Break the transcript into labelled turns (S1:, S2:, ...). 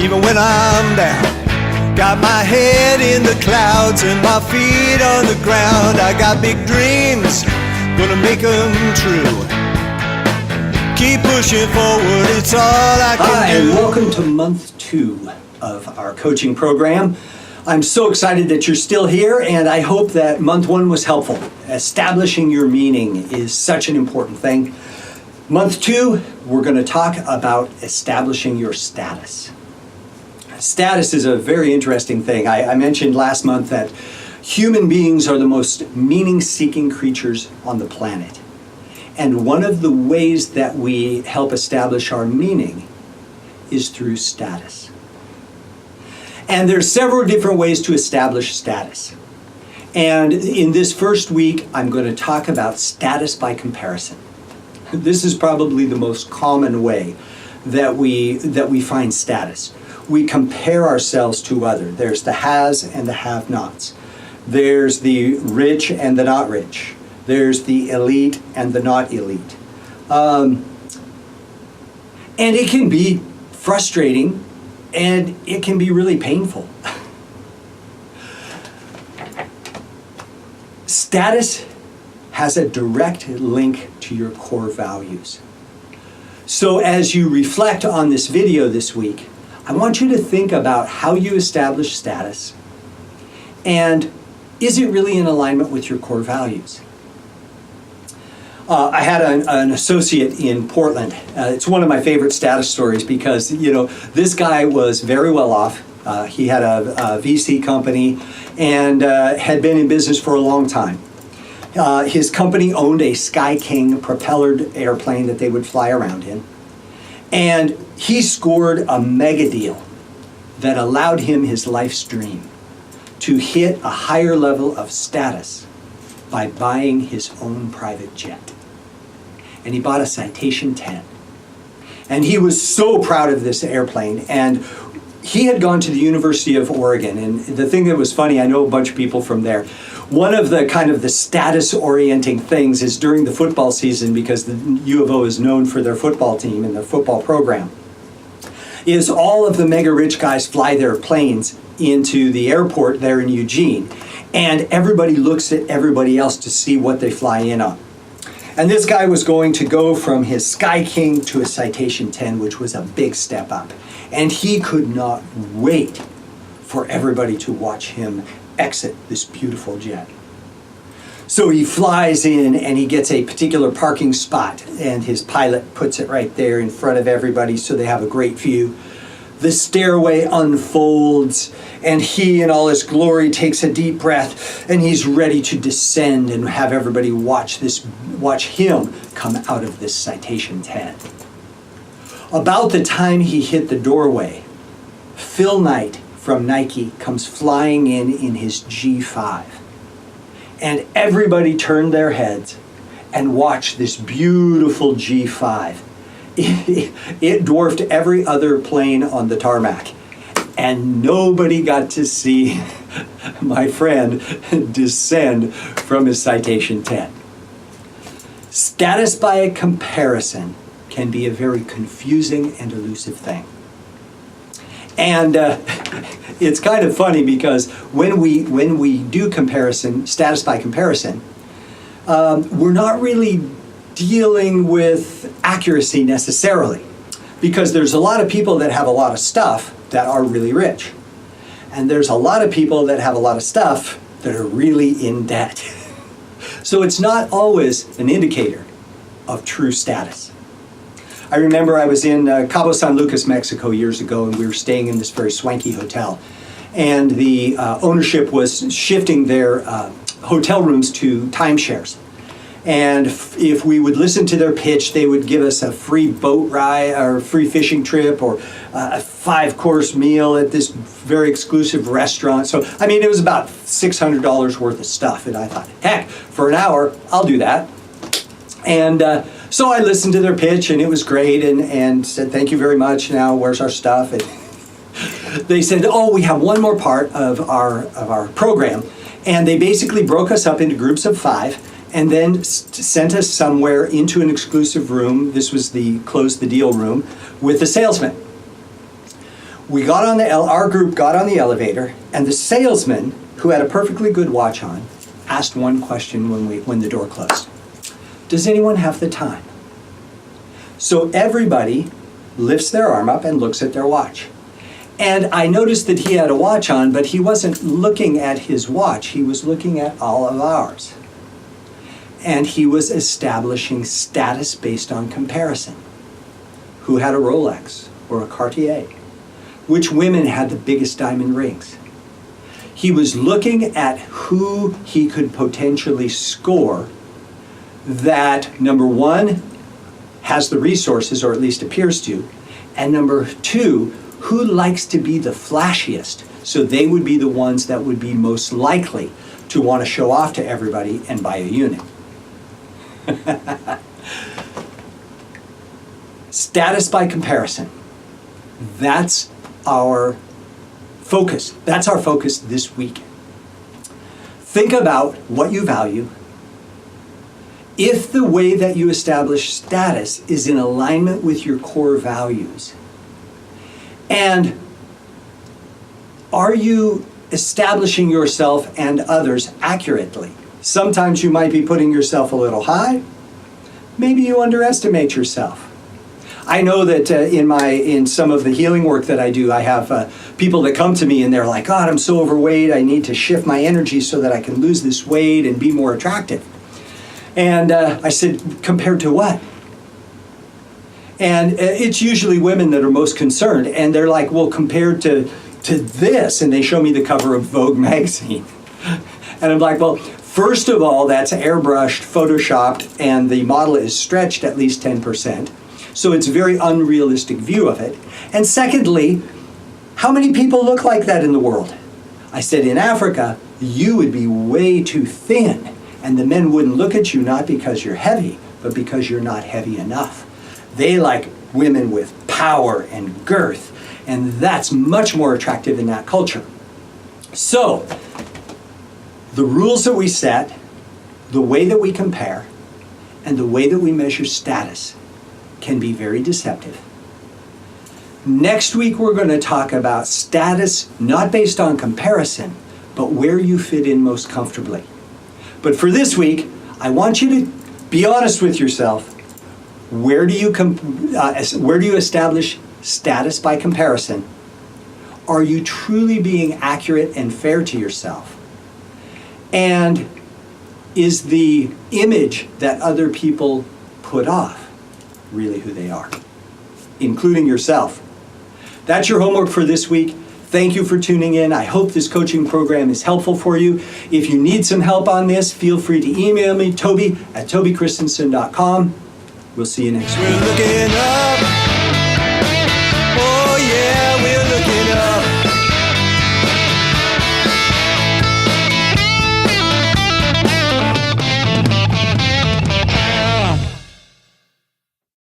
S1: even when I'm down. Got my head in the clouds and my feet on the ground. I got big dreams, gonna make them true. Keep pushing forward, it's all I can do.
S2: Hi, and welcome to month 2 of our coaching program. I'm so excited that you're still here, and I hope that month 1 was helpful. Establishing your meaning is such an important thing. Month 2, we're going to talk about establishing your status. Status is a very interesting thing. I mentioned last month that human beings are the most meaning-seeking creatures on the planet. And one of the ways that we help establish our meaning is through status. And there's several different ways to establish status. And in this first week, I'm going to talk about status by comparison. This is probably the most common way that we find status. We compare ourselves to others. There's the has and the have-nots. There's the rich and the not rich. There's the elite and the not elite. And it can be frustrating, and it can be really painful. Status has a direct link to your core values. So as you reflect on this video this week, I want you to think about how you establish status, and is it really in alignment with your core values? I had an associate in Portland. It's one of my favorite status stories because, this guy was very well off. He had a VC company and had been in business for a long time. His company owned a Sky King propellered airplane that they would fly around in. And he scored a mega deal that allowed him his life's dream to hit a higher level of status by buying his own private jet. And he bought a Citation 10. And he was so proud of this airplane. And he had gone to the University of Oregon. And the thing that was funny, I know a bunch of people from there. One of the kind of the status-orienting things is during the football season, because the U of O is known for their football team and their football program, is all of the mega rich guys fly their planes into the airport there in Eugene. And everybody looks at everybody else to see what they fly in on. And this guy was going to go from his Sky King to a Citation 10, which was a big step up. And he could not wait for everybody to watch him exit this beautiful jet. So he flies in and he gets a particular parking spot, and his pilot puts it right there in front of everybody so they have a great view. The stairway unfolds, and he in all his glory takes a deep breath, and he's ready to descend and have everybody watch him come out of this Citation 10. About the time he hit the doorway, Phil Knight from Nike comes flying in his G5. And everybody turned their heads and watched this beautiful G5. It dwarfed every other plane on the tarmac. And nobody got to see my friend descend from his Citation 10. Status by a comparison can be a very confusing and elusive thing. And it's kind of funny because when we do comparison, status by comparison, we're not really dealing with accuracy necessarily, because there's a lot of people that have a lot of stuff that are really rich, and there's a lot of people that have a lot of stuff that are really in debt. So it's not always an indicator of true status. I remember I was in Cabo San Lucas, Mexico years ago, and we were staying in this very swanky hotel. And the ownership was shifting their hotel rooms to timeshares. And if we would listen to their pitch, they would give us a free boat ride or a free fishing trip or a 5-course meal at this very exclusive restaurant. So, I mean, it was about $600 worth of stuff. And I thought, heck, for an hour, I'll do that. And so I listened to their pitch, and it was great, and said, thank you very much. Now, where's our stuff? And they said, oh, we have one more part of our program. And they basically broke us up into groups of 5 and then sent us somewhere into an exclusive room. This was the close the deal room with a salesman. We got on our group got on the elevator, and the salesman, who had a perfectly good watch on, asked one question when the door closed. Does anyone have the time? So everybody lifts their arm up and looks at their watch. And I noticed that he had a watch on, but he wasn't looking at his watch. He was looking at all of ours. And he was establishing status based on comparison. Who had a Rolex or a Cartier? Which women had the biggest diamond rings? He was looking at who he could potentially score that, number one, has the resources, or at least appears to, and number two, who likes to be the flashiest, so they would be the ones that would be most likely to want to show off to everybody and buy a unit. Status by comparison. That's our focus. That's our focus this week. Think about what you value. If the way that you establish status is in alignment with your core values, and are you establishing yourself and others accurately? Sometimes you might be putting yourself a little high. Maybe you underestimate yourself. I know that in some of the healing work that I do, I have people that come to me and they're like, God, I'm so overweight. I need to shift my energy so that I can lose this weight and be more attractive. And I said, compared to what? And it's usually women that are most concerned. And they're like, well, compared to this. And they show me the cover of Vogue magazine. And I'm like, well, first of all, that's airbrushed, photoshopped, and the model is stretched at least 10%. So it's a very unrealistic view of it. And secondly, how many people look like that in the world? I said, in Africa, you would be way too thin. And the men wouldn't look at you not because you're heavy, but because you're not heavy enough. They like women with power and girth. And that's much more attractive in that culture. So, the rules that we set, the way that we compare, and the way that we measure status can be very deceptive. Next week, we're going to talk about status not based on comparison, but where you fit in most comfortably. But for this week, I want you to be honest with yourself. Where do you establish status by comparison? Are you truly being accurate and fair to yourself? And is the image that other people put off really who they are, including yourself? That's your homework for this week. Thank you for tuning in. I hope this coaching program is helpful for you. If you need some help on this, feel free to email me, Toby@tobychristensen.com. We'll see you next week.
S1: We're looking up